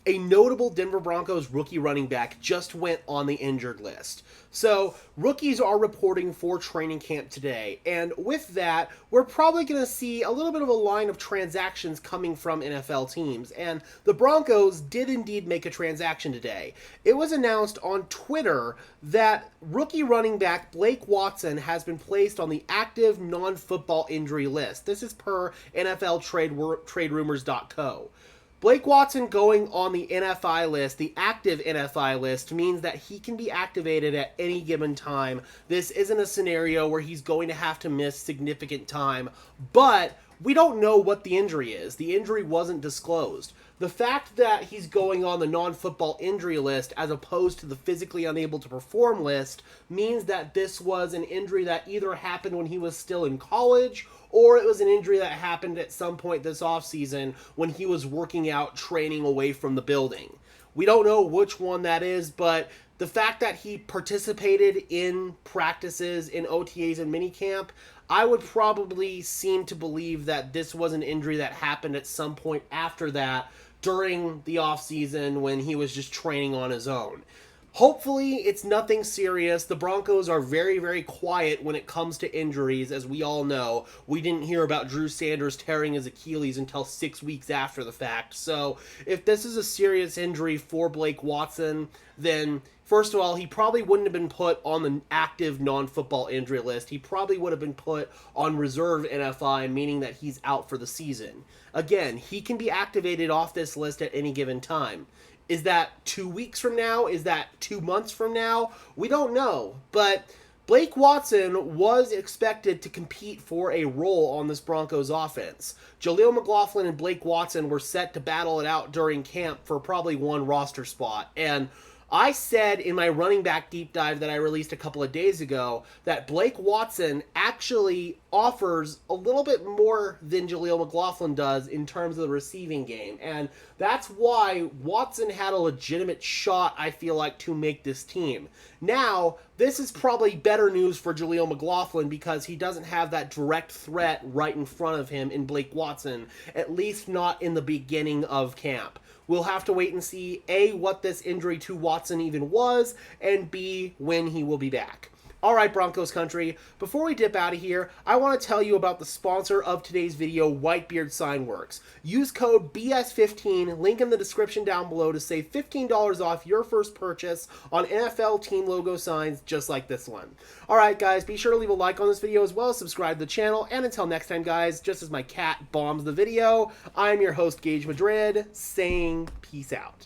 a notable Denver Broncos rookie running back just went on the injured list. So, rookies are reporting for training camp today. And with that, we're probably going to see a little bit of a line of transactions coming from NFL teams. And the Broncos did indeed make a transaction today. It was announced on Twitter that rookie running back Blake Watson has been placed on the active non-football injury list. This is per NFL TradeRumors.co. Blake Watson going on the NFI list, the active NFI list, means that he can be activated at any given time. This isn't a scenario where he's going to have to miss significant time, but we don't know what the injury is. The injury wasn't disclosed. The fact that he's going on the non-football injury list as opposed to the physically unable to perform list means that this was an injury that either happened when he was still in college or it was an injury that happened at some point this offseason when he was working out training away from the building. We don't know which one that is, but the fact that he participated in practices, in OTAs and minicamp, I would probably seem to believe that this was an injury that happened at some point after that during the offseason when he was just training on his own. Hopefully, it's nothing serious. The Broncos are very, very quiet when it comes to injuries, as we all know. We didn't hear about Drew Sanders tearing his Achilles until 6 weeks after the fact. So, if this is a serious injury for Blake Watson, then first of all, he probably wouldn't have been put on the active non-football injury list. He probably would have been put on reserve NFI, meaning that he's out for the season. Again, he can be activated off this list at any given time. Is that 2 weeks from now? Is that 2 months from now? We don't know. But Blake Watson was expected to compete for a role on this Broncos offense. Jaleel McLaughlin and Blake Watson were set to battle it out during camp for probably one roster spot. And I said in my running back deep dive that I released a couple of days ago that Blake Watson actually offers a little bit more than Jaleel McLaughlin does in terms of the receiving game. And that's why Watson had a legitimate shot, I feel like, to make this team. Now, this is probably better news for Jaleel McLaughlin because he doesn't have that direct threat right in front of him in Blake Watson, at least not in the beginning of camp. We'll have to wait and see, A, what this injury to Watson even was, and B, when he will be back. All right, Broncos country, before we dip out of here, I want to tell you about the sponsor of today's video, Whitebeard Signworks. Use code BS15, link in the description down below to save $15 off your first purchase on NFL team logo signs just like this one. All right, guys, be sure to leave a like on this video as well as subscribe to the channel. And until next time, guys, just as my cat bombs the video, I'm your host, Gage Madrid, saying peace out.